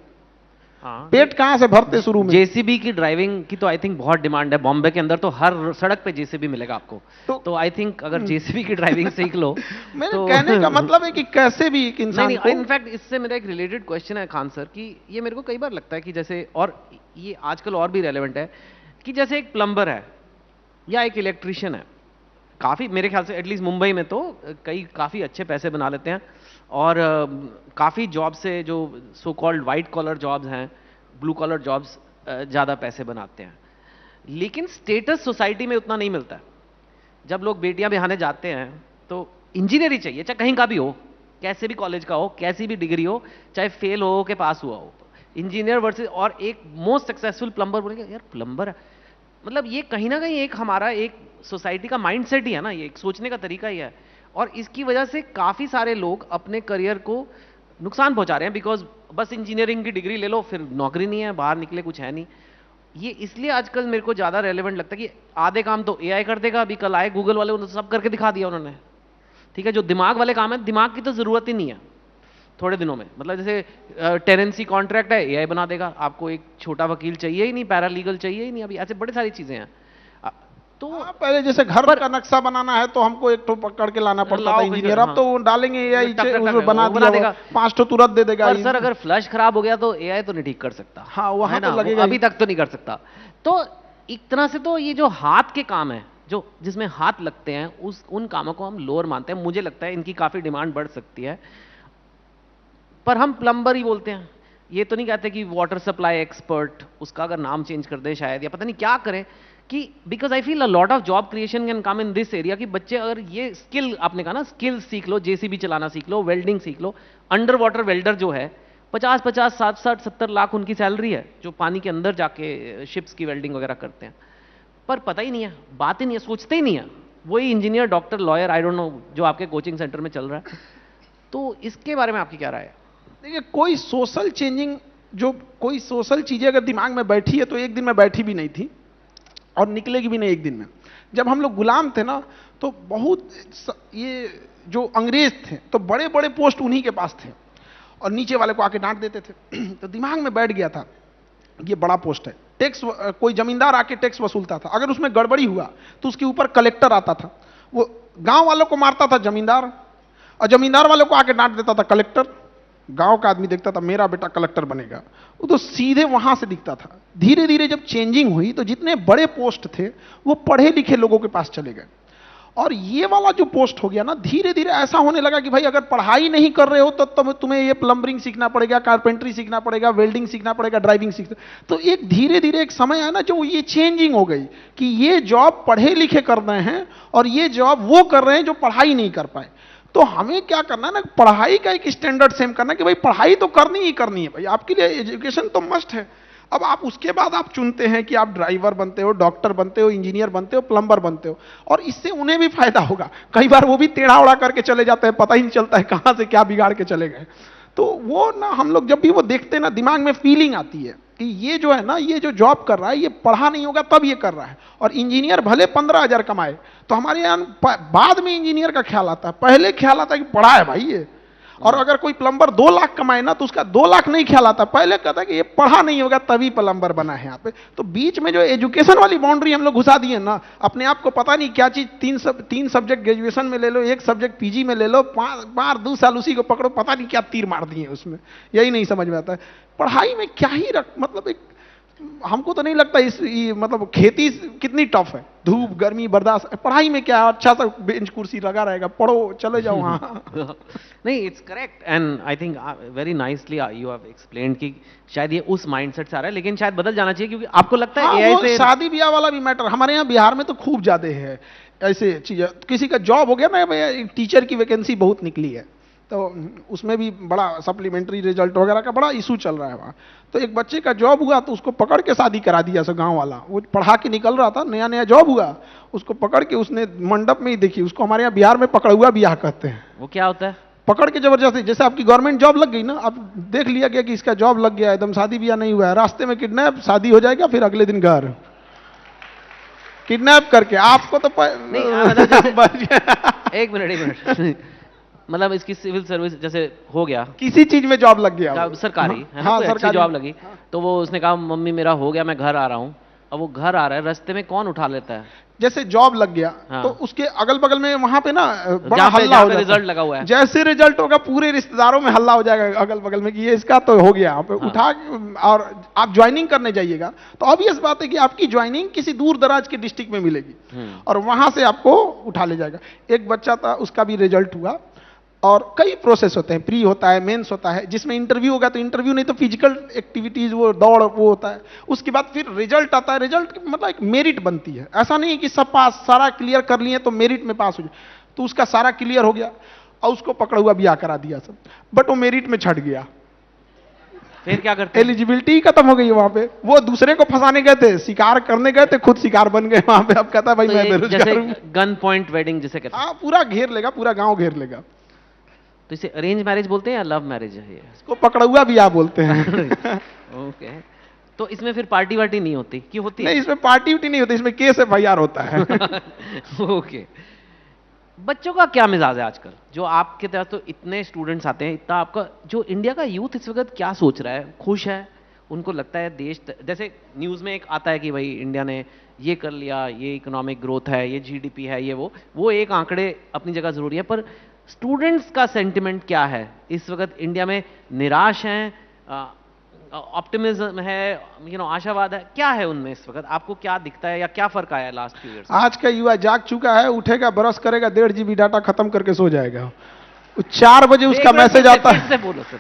हाँ, पेट कहां से भरते शुरू में। जेसीबी की ड्राइविंग की तो आई थिंक बहुत डिमांड है। बॉम्बे के अंदर तो हर सड़क पे जेसीबी मिलेगा आपको। तो आई थिंक अगर जेसीबी की ड्राइविंग सीख लो मेरे तो कहने का मतलब है कि कैसे भी एक इंसान नहीं, को इनफैक्ट इससे मेरा एक रिलेटेड क्वेश्चन है खान सर कि ये मेरे को कई बार लगता है कि जैसे, और ये आजकल और भी रेलेवेंट है कि जैसे एक प्लम्बर है या एक इलेक्ट्रिशियन है, काफी मेरे ख्याल से एटलीस्ट मुंबई में तो कई काफी अच्छे पैसे बना लेते हैं, और काफी जॉब से जो so called white collar jobs हैं, ब्लू कॉलर जॉब्स ज्यादा पैसे बनाते हैं। लेकिन स्टेटस सोसाइटी में उतना नहीं मिलता है। जब लोग बेटियां बिहाने जाते हैं तो इंजीनियर ही चाहिए, चाहे कहीं का भी हो, कैसे भी कॉलेज का हो, कैसी भी डिग्री हो, चाहे फेल हो के पास हुआ हो, इंजीनियर वर्सेस, और एक मोस्ट सक्सेसफुल प्लम्बर बोलेंगे यार प्लम्बर है। मतलब ये कहीं ना कहीं एक हमारा एक सोसाइटी का माइंडसेट ही है ना, ये एक सोचने का तरीका ही है, और इसकी वजह से काफी सारे लोग अपने करियर को नुकसान पहुंचा रहे हैं। बिकॉज बस इंजीनियरिंग की डिग्री ले लो, फिर नौकरी नहीं है, बाहर निकले कुछ है नहीं। ये इसलिए आजकल मेरे को ज्यादा रेलेवेंट लगता है कि आधे काम तो एआई कर देगा। अभी कल आए गूगल वाले, उन्होंने सब करके दिखा दिया उन्होंने। ठीक है, जो दिमाग वाले काम है, दिमाग की तो जरूरत ही नहीं है थोड़े दिनों में। मतलब जैसे टेनेंसी कॉन्ट्रैक्ट है, एआई बना देगा आपको। एक छोटा वकील चाहिए ही नहीं, पैरालीगल चाहिए ही नहीं, अभी ऐसे बड़ी सारी चीजें हैं। तो पहले जैसे घर का नक्शा बनाना है तो हमको एक ठो पकड़ के लाना पड़ता था इंजीनियर, अब तो वो डालेंगे एआई से बना देगा, 5 ठो तुरंत दे देगा। पर सर अगर फ्लश खराब हो गया तो एआई तो नहीं ठीक कर सकता। हाँ, वहां तो लगेगा, अभी तक तो नहीं कर सकता। तो एक तरह से तो ये जो हाथ के काम है, जो जिसमें हाथ लगते हैं, उन कामों को हम लोअर मानते हैं। मुझे लगता है इनकी काफी डिमांड बढ़ सकती है, पर हम प्लम्बर ही बोलते हैं। ये तो नहीं कहते कि वाटर सप्लाई एक्सपर्ट, उसका अगर नाम चेंज कर दे शायद, या पता नहीं क्या करें कि because I feel a lot of job creation can come in this area. कि बच्चे अगर ये स्किल, आपने कहा ना स्किल सीख लो, जेसीबी चलाना सीख लो, वेल्डिंग सीख लो। अंडर वाटर वेल्डर जो है 50-50, 60-60, 70 लाख उनकी सैलरी है, जो पानी के अंदर जाके शिप्स की वेल्डिंग वगैरह करते हैं। पर पता ही नहीं है, बात ही नहीं है, सोचते ही नहीं है। वही engineer, doctor, lawyer, I don't know, जो आपके कोचिंग सेंटर में चल रहा है। तो इसके बारे में आपकी क्या राय है? देखिए, कोई सोशल चेंजिंग, जो कोई सोशल चीजें अगर दिमाग में बैठी है तो एक दिन में बैठी भी नहीं थी और निकलेगी भी नहीं एक दिन में। जब हम लोग गुलाम थे ना, तो बहुत ये जो अंग्रेज थे तो बड़े बड़े पोस्ट उन्हीं के पास थे, और नीचे वाले को आके डांट देते थे। तो दिमाग में बैठ गया था ये बड़ा पोस्ट है। टैक्स, कोई जमींदार आके टैक्स वसूलता था, अगर उसमें गड़बड़ी हुआ तो उसके ऊपर कलेक्टर आता था, वो गांव वालों को मारता था जमींदार, और जमींदार वालों को आके डांट देता था कलेक्टर। गांव का आदमी देखता था मेरा बेटा कलेक्टर बनेगा, वो तो सीधे वहां से दिखता था। धीरे धीरे जब चेंजिंग हुई तो जितने बड़े पोस्ट थे वो पढ़े लिखे लोगों के पास चले गए, और ये वाला जो पोस्ट हो गया ना, धीरे धीरे ऐसा होने लगा कि भाई अगर पढ़ाई नहीं कर रहे हो तो तुम्हें ये प्लम्बरिंग सीखना पड़ेगा, कारपेंटरी सीखना पड़ेगा, वेल्डिंग सीखना पड़ेगा, ड्राइविंग सीखना। तो एक धीरे धीरे एक समय है ना जो ये चेंजिंग हो गई कि ये जॉब पढ़े लिखे कर रहे हैं और ये जॉब वो कर रहे हैं जो पढ़ाई नहीं कर पाए। तो हमें क्या करना है ना, पढ़ाई का एक स्टैंडर्ड सेम करना कि भाई पढ़ाई तो करनी ही करनी है भाई, आपके लिए एजुकेशन तो मस्ट है। अब आप उसके बाद आप चुनते हैं कि आप ड्राइवर बनते हो, डॉक्टर बनते हो, इंजीनियर बनते हो, प्लम्बर बनते हो, और इससे उन्हें भी फायदा होगा। कई बार वो भी टेढ़ा उड़ा करके चले जाते हैं, पता ही नहीं चलता है कहां से क्या बिगाड़ के चले गए। तो वो ना, हम लोग जब भी वो देखते हैं ना, दिमाग में फीलिंग आती है कि ये जो है ना, ये जो जॉब कर रहा है ये पढ़ा नहीं होगा तब ये कर रहा है। और इंजीनियर भले 15,000 कमाए, तो हमारे यहाँ बाद में इंजीनियर का ख्याल आता है, पहले ख्याल आता है कि पढ़ा है भाई ये। और अगर कोई प्लम्बर 2 लाख कमाए ना, तो उसका 2 लाख नहीं ख्याल आता, पहले कहता है कि ये पढ़ा नहीं होगा तभी प्लम्बर बना है यहाँ पे। तो बीच में जो एजुकेशन वाली बाउंड्री हम लोग घुसा दिए ना, अपने आप को पता नहीं क्या चीज, 3 सब्जेक्ट ग्रेजुएशन में ले लो, 1 सब्जेक्ट पीजी में ले लो, 2 साल उसी को पकड़ो, पता नहीं क्या तीर मार दिए उसमें, यही नहीं समझ में आता है। पढ़ाई में क्या ही मतलब एक, हमको तो नहीं लगता मतलब खेती कितनी टफ है, धूप गर्मी बर्दाश्त, पढ़ाई में क्या, अच्छा सा बेंच कुर्सी लगा रहेगा, पढ़ो चले जाओ वहां। नहीं, it's correct, and I think very nicely you have explained कि शायद ये उस माइंडसेट से आ रहा है, लेकिन शायद बदल जाना चाहिए। क्योंकि आपको लगता है एआई से शादी ब्याह वाला भी मैटर हमारे यहाँ बिहार में तो खूब ज्यादा है ऐसे चीजें। किसी का जॉब हो गया ना, टीचर की वैकेंसी बहुत निकली है, तो उसमें भी बड़ा सप्लीमेंट्री रिजल्ट वगैरह का बड़ा इशू चल रहा है वहाँ। तो एक बच्चे का जॉब हुआ तो उसको पकड़ के शादी करा दिया सब गांव वाला, वो पढ़ा के निकल रहा था, नया नया जॉब हुआ, उसको पकड़ के उसने मंडप में ही देखी, उसको हमारे यहाँ बिहार में पकड़ुआ ब्याह कहते हैं। वो क्या होता है? पकड़ के जबरदस्ती, जैसे आपकी गवर्नमेंट जॉब लग गई ना, आप देख लिया गया कि इसका जॉब लग गया, एकदम शादी ब्याह नहीं हुआ है, रास्ते में किडनैप, शादी हो जाएगा, फिर अगले दिन घर किडनैप करके आपको तो एक मिनट मतलब इसकी सिविल सर्विस जैसे हो गया, किसी चीज में जॉब लग गया, सरकारी है ना, हाँ, कोई अच्छी सरकारी जॉब लगी, तो वो उसने कहा मम्मी मेरा हो गया, मैं घर आ रहा हूँ। अब वो घर आ रहा है, रास्ते में कौन उठा लेता है? जैसे जॉब लग गया, हाँ। तो उसके अगल बगल में वहां पे ना बड़ा जहाँ पे हल्ला हो जाता रिजल्ट लगा हुआ है, जैसे रिजल्ट होगा पूरे रिश्तेदारों में हल्ला हो जाएगा अगल बगल में कि ये इसका तो हो गया, आप हाँ। उठा और आप ज्वाइनिंग करने जाइएगा, तो ऑब्वियस बात है कि आपकी ज्वाइनिंग किसी दूर दराज के डिस्ट्रिक्ट में मिलेगी और वहां से आपको उठा ले जाएगा। एक बच्चा था, उसका भी रिजल्ट हुआ, और कई प्रोसेस होते हैं, प्री होता है, मेंस होता है, जिसमें इंटरव्यू होगा तो इंटरव्यू नहीं तो फिजिकल एक्टिविटीज, वो दौड़ वो होता है, उसके बाद फिर रिजल्ट आता है। रिजल्ट मतलब एक मेरिट बनती है, ऐसा नहीं है कि सब पास सारा क्लियर कर लिए तो मेरिट में पास हो जाए, तो उसका सारा क्लियर हो गया और उसको पकड़ा हुआ ब्याह करा दिया सब, बट वो मेरिट में छट गया, फिर क्या करते हैं? एलिजिबिलिटी खत्म हो गई वहां पे। वो दूसरे को फंसाने गए थे, शिकार करने गए थे, खुद शिकार बन गए वहां पे। अब कहता है भाई तो मैं ये बेरोजगार हूं। जैसे गन पॉइंट वेडिंग जिसे कहते हैं, हाँ, पूरा घेर लेगा, पूरा गांव घेर लेगा। तो इसे अरेंज मैरिज बोलते हैं या लव मैरिज है ये? इसको पकड़ा हुआ भी आप बोलते हैं। ओके, तो इसमें फिर पार्टी वार्टी नहीं होती? क्यों होती है? नहीं, इसमें पार्टी उटी नहीं होती, इसमें केस एफआईआर होता है। ओके, बच्चों का क्या मिजाज है आजकल? जो आपके तरफ तो इतने स्टूडेंट्स आते हैं, इतना आपका जो इंडिया का यूथ इस वक्त क्या सोच रहा है? खुश है? उनको लगता है देश, जैसे न्यूज़ में एक आता है कि भाई इंडिया ने ये कर लिया, ये इकोनॉमिक ग्रोथ है, ये जीडीपी है, ये वो एक आंकड़े अपनी जगह जरूरी है, पर स्टूडेंट्स का सेंटिमेंट क्या है इस वक्त इंडिया में? निराश हैं, ऑप्टिमिज्म है, आशावाद है, क्या है उनमें इस वक्त? आपको क्या दिखता है या क्या फर्क आया है लास्ट फ्यू ईयर्स? आज का युवा जाग चुका है, उठेगा, ब्रश करेगा, 1.5 GB डाटा खत्म करके सो जाएगा। 4 बजे उसका मैसेज आता है। फिर से बोलो सर,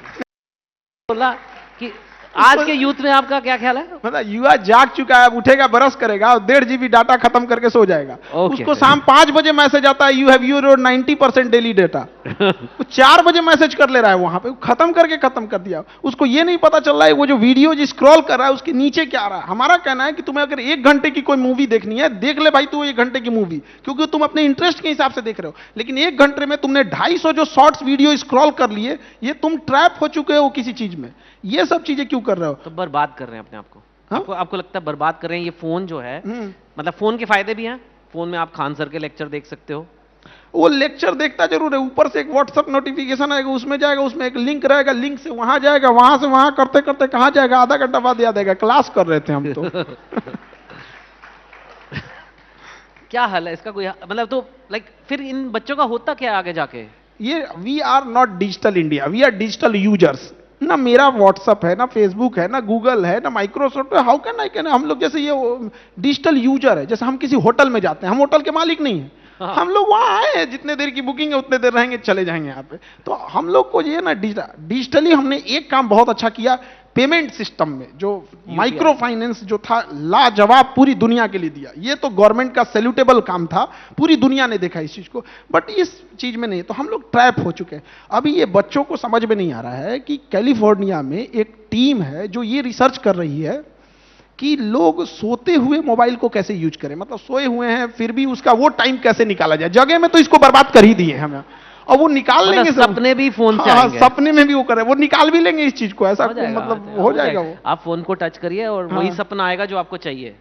बोला कि आज के यूथ में आपका क्या ख्याल है? मतलब युवा जाग चुका है, उठेगा, ब्रश करेगा और 1.5 GB डाटा खत्म करके सो जाएगा। उसको शाम 5 बजे मैसेज आता है, you have your 90% daily data. वो 4 बजे मैसेज कर ले रहा है वहां पे, खत्म करके खत्म कर दिया। उसको ये नहीं पता चल रहा है वो जो वीडियो जो स्क्रॉल कर रहा है उसके नीचे क्या आ रहा है। हमारा कहना है कि तुम्हें अगर 1 घंटे की कोई मूवी देखनी है, देख ले भाई तू 1 घंटे की मूवी, क्योंकि तुम अपने इंटरेस्ट के हिसाब से देख रहे हो। लेकिन 1 घंटे में तुमने 250 जो शॉर्ट्स वीडियो स्क्रॉल कर लिए, ये तुम ट्रैप हो चुके हो किसी चीज में। ये सब चीजें क्यों कर रहे हो? तो बर्बाद कर रहे हैं अपने आप को। हाँ? आपको लगता है बर्बाद कर रहे हैं? ये फोन जो है, मतलब फोन के फायदे भी हैं, फोन में आप खान सर के लेक्चर देख सकते हो। वो लेक्चर देखता जरूर है, ऊपर से एक व्हाट्सएप नोटिफिकेशन आएगा, उसमें जाएगा, उसमें एक लिंक रहेगा, लिंक से वहां जाएगा, वहां से वहां करते करते कहां जाएगा, आधा घंटा बाद याद आएगा क्लास कर रहे थे हम तो। क्या हल है इसका? कोई मतलब तो फिर इन बच्चों का होता क्या है आगे जाके? ये we are not digital India, we are digital users. ना मेरा व्हाट्सअप है, ना फेसबुक है, ना गूगल है, ना माइक्रोसॉफ्ट है। हाउ कैन आई कैन हम लोग जैसे ये डिजिटल यूजर है। जैसे हम किसी होटल में जाते हैं, हम होटल के मालिक नहीं है। हाँ। हम लोग वहां आए हैं, जितने देर की बुकिंग है उतने देर रहेंगे, चले जाएंगे यहाँ पे। तो हम लोग को ये ना डिजिटली हमने एक काम बहुत अच्छा किया पेमेंट सिस्टम में, जो माइक्रो फाइनेंस जो था लाजवाब पूरी दुनिया के लिए दिया। ये तो गवर्नमेंट का सैल्यूटेबल काम था, पूरी दुनिया ने देखा इस चीज को, बट इस चीज में नहीं। तो हम लोग ट्रैप हो चुके हैं। अभी ये बच्चों को समझ में नहीं आ रहा है कि कैलिफोर्निया में एक टीम है जो ये रिसर्च कर रही है कि लोग सोते हुए मोबाइल को कैसे यूज करें। मतलब सोए हुए हैं फिर भी उसका वो टाइम कैसे निकाला जाए। जगह में तो इसको बर्बाद कर ही दिए हमें, और वो निकाल लेंगे। सपने भी फोन से आएंगे। सपने में भी वो करे, वो निकाल भी लेंगे इस चीज को। ऐसा मतलब हो जाएगा वो। आप फोन को टच करिए और वही सपना आएगा जो आपको चाहिए।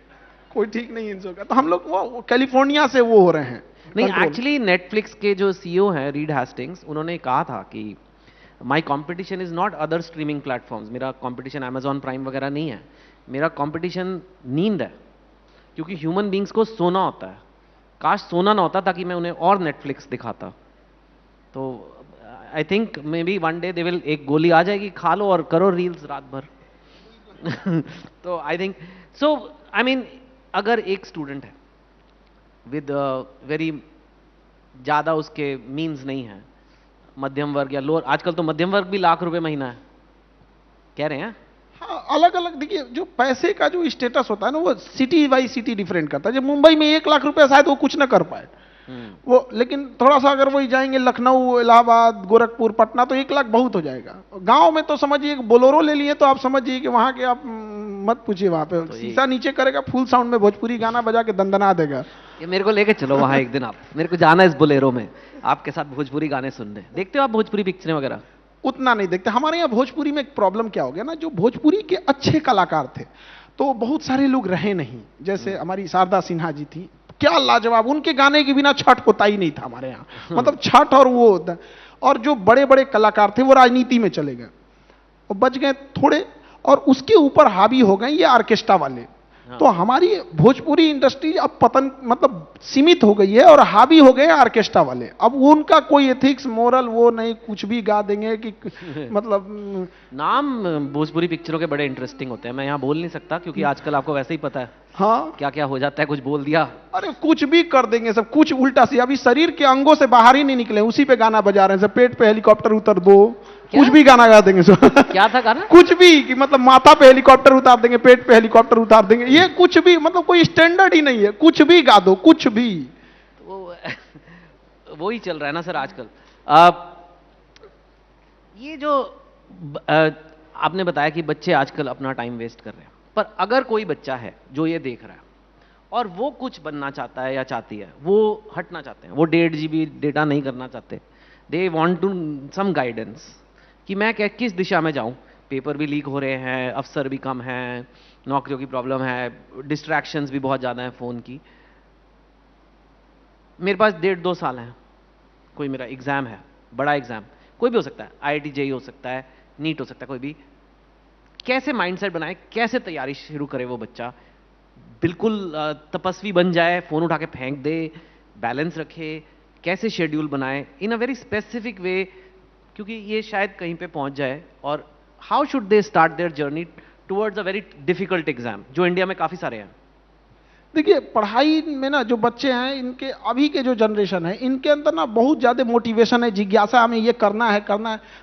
कोई ठीक नहीं इन सबका। तो हम लोग वो कैलिफोर्निया से वो हो रहे हैं। नहीं, एक्चुअली नेटफ्लिक्स के जो सीईओ हैं रीड हेस्टिंग्स, उन्होंने कहा था कि my competition is not other streaming platforms. मेरा कॉम्पिटिशन अमेजॉन प्राइम वगैरह नहीं है, मेरा कंपटीशन नींद है, क्योंकि ह्यूमन बींग्स को सोना होता है। काश सोना ना होता ताकि मैं उन्हें और नेटफ्लिक्स दिखाता। तो I think may be one day they will, एक गोली आ जाएगी, खा लो और करो रील्स रात भर। तो I think so, I mean अगर एक स्टूडेंट है विद वेरी ज़्यादा उसके मीन्स नहीं है, मध्यम वर्ग या लोअर, आजकल तो मध्यम वर्ग भी लाख रुपए महीना है कह रहे हैं। हाँ, अलग अलग देखिए, जो पैसे का जो स्टेटस होता है ना, वो सिटी बाई सिटी डिफरेंट करता है। जब मुंबई में 1 लाख रुपए शायद वो कुछ ना कर पाए वो, लेकिन थोड़ा सा अगर वही जाएंगे लखनऊ, इलाहाबाद, गोरखपुर, पटना, तो 1 लाख बहुत हो जाएगा। गांव में तो समझिए बोलोरो ले लिए तो आप समझिए कि वहां के आप मत पूछिए, वहां पे तो ये- शीशा नीचे करेगा, फुल साउंड में भोजपुरी गाना बजा के दंदना देगा। ये मेरे को लेके चलो वहां एक दिन, आप मेरे को जाना है इस बोलेरो में आपके साथ भोजपुरी गाने सुनने। देखते हो आप भोजपुरी पिक्चरें वगैरह? उतना नहीं देखते। हमारे यहाँ भोजपुरी में एक प्रॉब्लम क्या हो गया ना, जो भोजपुरी के अच्छे कलाकार थे तो बहुत सारे लोग रहे नहीं। जैसे हमारी शारदा सिन्हा जी थी, क्या लाजवाब, उनके गाने के बिना छठ होता ही नहीं था हमारे यहाँ। मतलब छठ और वो, और जो बड़े बड़े कलाकार थे वो राजनीति में चले गए और बच गए थोड़े, और उसके ऊपर हावी हो गए ये ऑर्केस्ट्रा वाले। तो हमारी भोजपुरी इंडस्ट्री अब पतन मतलब सीमित हो गई है और हावी हो गए ऑर्केस्ट्रा वाले। अब उनका कोई एथिक्स मोरल वो नहीं, कुछ भी गा देंगे कि मतलब नाम भोजपुरी पिक्चरों के बड़े इंटरेस्टिंग होते हैं, मैं यहाँ बोल नहीं सकता क्योंकि आजकल आपको वैसे ही पता है हाँ क्या क्या हो जाता है, कुछ बोल दिया। अरे कुछ भी कर देंगे सब, कुछ उल्टा सी, अभी शरीर के अंगों से बाहर ही नहीं निकले उसी पे गाना बजा रहे हैं सब। पेट पे हेलीकॉप्टर उतर दो, कुछ भी गाना गा देंगे सब। क्या था गाना? कुछ भी, कि मतलब माथा पे हेलीकॉप्टर उतार देंगे, पेट पे हेलीकॉप्टर उतार देंगे, ये कुछ भी, मतलब कोई स्टैंडर्ड ही नहीं है, कुछ भी गा दो, कुछ भी। वो ही चल रहा है ना सर आजकल। ये जो आपने बताया कि बच्चे आजकल अपना टाइम वेस्ट कर रहे हैं, पर अगर कोई बच्चा है जो ये देख रहा है और वो कुछ बनना चाहता है या चाहती है, वो हटना चाहते हैं, वो 1.5 GB डेटा नहीं करना चाहते, they want to some guidance कि मैं क्या किस दिशा में जाऊं, पेपर भी लीक हो रहे हैं, अफसर भी कम हैं, नौकरियों की प्रॉब्लम है, डिस्ट्रैक्शंस भी बहुत ज़्यादा हैं फ़ोन की। मेरे पास 1.5-2 साल हैं, कोई मेरा एग्ज़ाम है, बड़ा एग्ज़ाम, कोई भी हो सकता है, IIT JEE हो सकता है, नीट हो सकता है, कोई भी। कैसे माइंडसेट बनाए, कैसे तैयारी शुरू करे वो बच्चा, बिल्कुल तपस्वी बन जाए, फ़ोन उठा के फेंक दे, बैलेंस रखे, कैसे शेड्यूल बनाए इन अ वेरी स्पेसिफिक वे, क्योंकि ये शायद कहीं पे पहुंच जाए। और how should they start their journey towards a very difficult exam जो इंडिया में काफ़ी सारे हैं? देखिए पढ़ाई में ना जो बच्चे हैं, इनके अभी के जो जनरेशन है, इनके अंदर ना बहुत ज्यादा मोटिवेशन है, जिज्ञासा, हमें ये करना है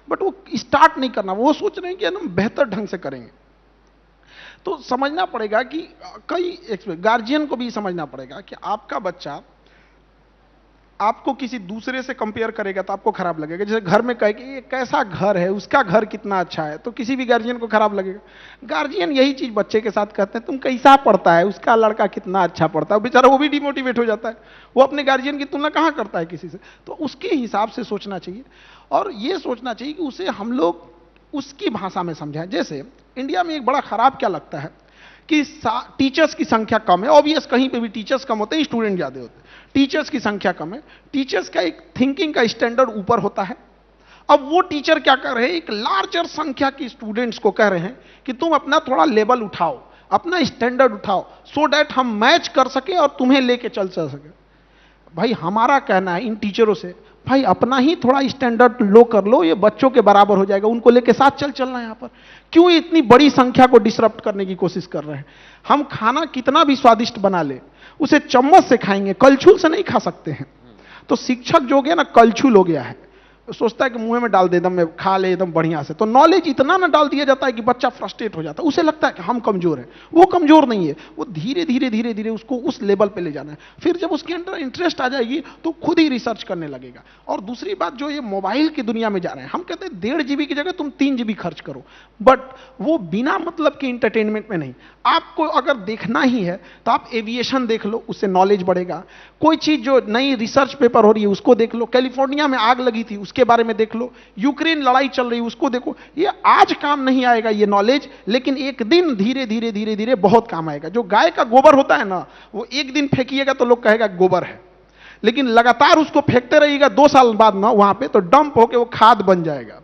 बट वो स्टार्ट नहीं करना। वो सोच रहे हैं कि हम बेहतर ढंग से करेंगे। तो समझना पड़ेगा कि कई गार्जियन को भी समझना पड़ेगा कि आपका बच्चा आपको किसी दूसरे से कंपेयर करेगा तो आपको खराब लगेगा। जैसे घर में कहे कि ये कैसा घर है, उसका घर कितना अच्छा है, तो किसी भी गार्जियन को खराब लगेगा। गार्जियन यही चीज बच्चे के साथ कहते हैं, तुम कैसा पढ़ता है, उसका लड़का कितना अच्छा पढ़ता है, बेचारा वो भी डिमोटिवेट हो जाता है, वो अपने गार्जियन की तुलना कहां करता है किसी से। तो उसके हिसाब से सोचना चाहिए और ये सोचना चाहिए कि उसे हम लोग उसकी भाषा में समझाएं। जैसे इंडिया में एक बड़ा खराब क्या लगता है कि टीचर्स की संख्या कम है। ऑब्वियस कहीं पे भी टीचर्स कम होते हैं, स्टूडेंट ज्यादा होते हैं। टीचर्स की संख्या कम है, टीचर्स का एक थिंकिंग का स्टैंडर्ड ऊपर होता है। अब वो टीचर क्या कर रहे हैं, एक लार्जर संख्या की स्टूडेंट्स को कह रहे हैं कि तुम अपना थोड़ा लेवल उठाओ, अपना स्टैंडर्ड उठाओ, सो दैट हम मैच कर सके और तुम्हें लेके चल सके। भाई हमारा कहना है इन टीचरों से, भाई अपना ही थोड़ा स्टैंडर्ड लो कर लो, ये बच्चों के बराबर हो जाएगा, उनको लेके साथ चलना है। यहाँ पर क्यों इतनी बड़ी संख्या को डिसरप्ट करने की कोशिश कर रहे हैं? हम खाना कितना भी स्वादिष्ट बना ले, उसे चम्मच से खाएंगे, कलछुल से नहीं खा सकते हैं। तो शिक्षक जो गया ना कलछुल हो गया है, सोचता है कि मुंह में डाल दे, एकदम में खा ले एकदम बढ़िया से। तो नॉलेज इतना ना डाल दिया जाता है कि बच्चा फ्रस्ट्रेट हो जाता है, उसे लगता है कि हम कमजोर हैं। वो कमजोर नहीं है, वो धीरे धीरे धीरे धीरे उसको उस लेवल पे ले जाना है। फिर जब उसके अंदर इंटरेस्ट आ जाएगी तो खुद ही रिसर्च करने लगेगा। और दूसरी बात, जो ये मोबाइल की दुनिया में जा रहे हैं, हम कहते हैं 1.5 GB की जगह तुम 3 GB खर्च करो, बट वो बिना मतलब के इंटरटेनमेंट में नहीं। आपको अगर देखना ही है तो आप एविएशन देख लो, उससे नॉलेज बढ़ेगा। कोई चीज जो नई रिसर्च पेपर हो रही है उसको देख लो, कैलिफोर्निया में आग लगी थी उसके बारे में देख लो, यूक्रेन लड़ाई चल रही है उसको देखो। ये आज काम नहीं आएगा ये नॉलेज, लेकिन एक दिन धीरे धीरे धीरे धीरे बहुत काम आएगा। जो गाय का गोबर होता है ना, वो एक दिन फेंकिएगा तो लोग कहेगा गोबर है, लेकिन लगातार उसको फेंकते रहिएगा 2 साल बाद ना वहां पे, तो डंप होके वो खाद बन जाएगा।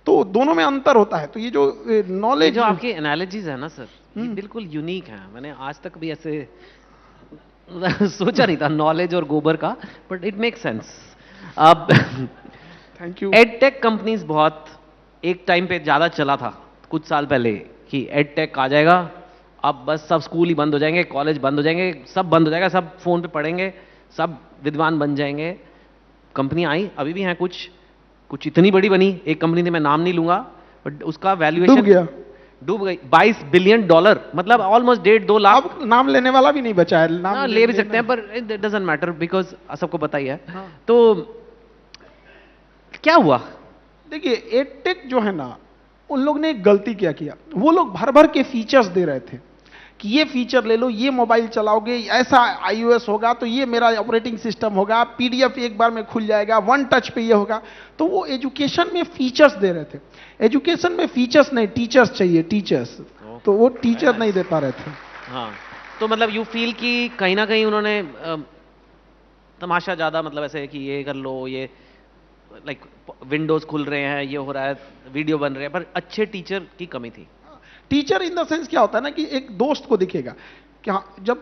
तो दोनों में अंतर होता है। तो ये जो नॉलेज, जो आपकी एनालॉजीज है ना सर, ये बिल्कुल यूनिक है। मैंने आज तक भी ऐसे सोचा नहीं था नॉलेज और गोबर का, बट इट मेक सेंस। अब थैंक यू। एडटेक कंपनीज बहुत एक टाइम पे ज्यादा चला था कुछ साल पहले कि एडटेक आ जाएगा, अब बस सब स्कूल ही बंद हो जाएंगे, कॉलेज बंद हो जाएंगे, सब बंद हो जाएगा, सब फोन पे पढ़ेंगे, सब विद्वान बन जाएंगे। कंपनी आई, अभी भी हैं कुछ इतनी बड़ी बनी, एक कंपनी थी मैं नाम नहीं लूंगा, बट उसका वैल्यूएशन डूब गई। $22 बिलियन, मतलब ऑलमोस्ट 1.5-2 लाख। अब नाम लेने वाला भी नहीं बचा है, नाम ले भी सकते हैं पर इट डजंट मैटर बिकॉज सबको पता ही है। हाँ। तो क्या हुआ? देखिए एडटेक जो है ना, उन लोग ने एक गलती क्या किया, वो लोग भर भर के फीचर्स दे रहे थे कि ये फीचर ले लो, ये मोबाइल चलाओगे, ऐसा iOS होगा, तो ये मेरा ऑपरेटिंग सिस्टम होगा, पीडीएफ एक बार में खुल जाएगा, वन टच पे ये होगा। तो वो एजुकेशन में फीचर्स दे रहे थे। एजुकेशन में फीचर्स नहीं, टीचर्स चाहिए, टीचर्स। तो वो टीचर नहीं दे पा रहे थे। हाँ, तो मतलब यू फील कि कहीं ना कहीं उन्होंने तमाशा ज्यादा, मतलब ऐसे कि ये कर लो, ये लाइक विंडोज खुल रहे हैं, ये हो रहा है, वीडियो बन रहे हैं, पर अच्छे टीचर की कमी थी। टीचर इन द सेंस क्या होता है ना कि एक दोस्त को दिखेगा कि हाँ, जब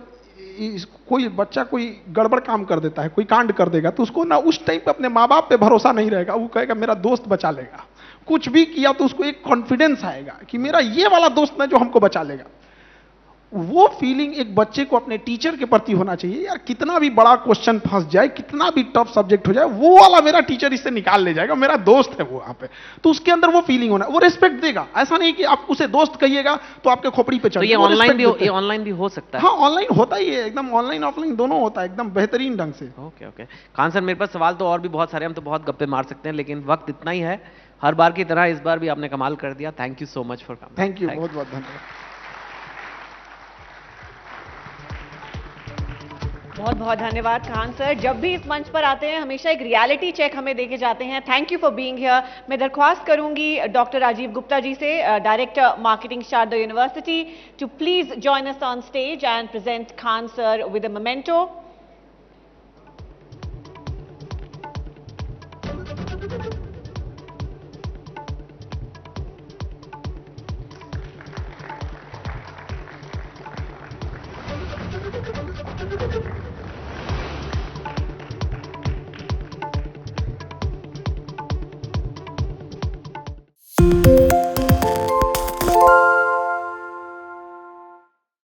कोई बच्चा कोई गड़बड़ काम कर देता है, कोई कांड कर देगा, तो उसको ना उस टाइम पे अपने माँ बाप पे भरोसा नहीं रहेगा, वो कहेगा मेरा दोस्त बचा लेगा। कुछ भी किया तो उसको एक कॉन्फिडेंस आएगा कि मेरा ये वाला दोस्त ना जो हमको बचा लेगा। वो फीलिंग एक बच्चे को अपने टीचर के प्रति होना चाहिए। यार कितना भी बड़ा क्वेश्चन फंस जाए, कितना भी टफ सब्जेक्ट हो जाए, वो वाला मेरा टीचर इससे निकाल ले जाएगा, मेरा दोस्त है वो वहां पे। तो उसके अंदर वो फीलिंग होना, वो रिस्पेक्ट देगा। ऐसा नहीं कि आप उसे दोस्त कहिएगा तो आपके खोपड़ी पे चढ़। तो ये ऑनलाइन भी हो सकता है? हाँ, ऑनलाइन होता ही है, एकदम ऑनलाइन ऑफलाइन दोनों होता है, एकदम बेहतरीन ढंग से। ओके ओके खान सर, मेरे पास सवाल तो और भी बहुत सारे, हम तो बहुत गप्पे मार सकते हैं, लेकिन वक्त इतना ही है। हर बार की तरह इस बार भी आपने कमाल कर दिया। Thank you so much for coming. Thank you, बहुत बहुत धन्यवाद। बहुत बहुत धन्यवाद खान सर। जब भी इस मंच पर आते हैं हमेशा एक रियलिटी चेक हमें देके जाते हैं। Thank you for being here. मैं दरख्वास्त करूंगी डॉक्टर राजीव गुप्ता जी से, director marketing Sharda university, to please join us on stage and present Khan sir with a memento.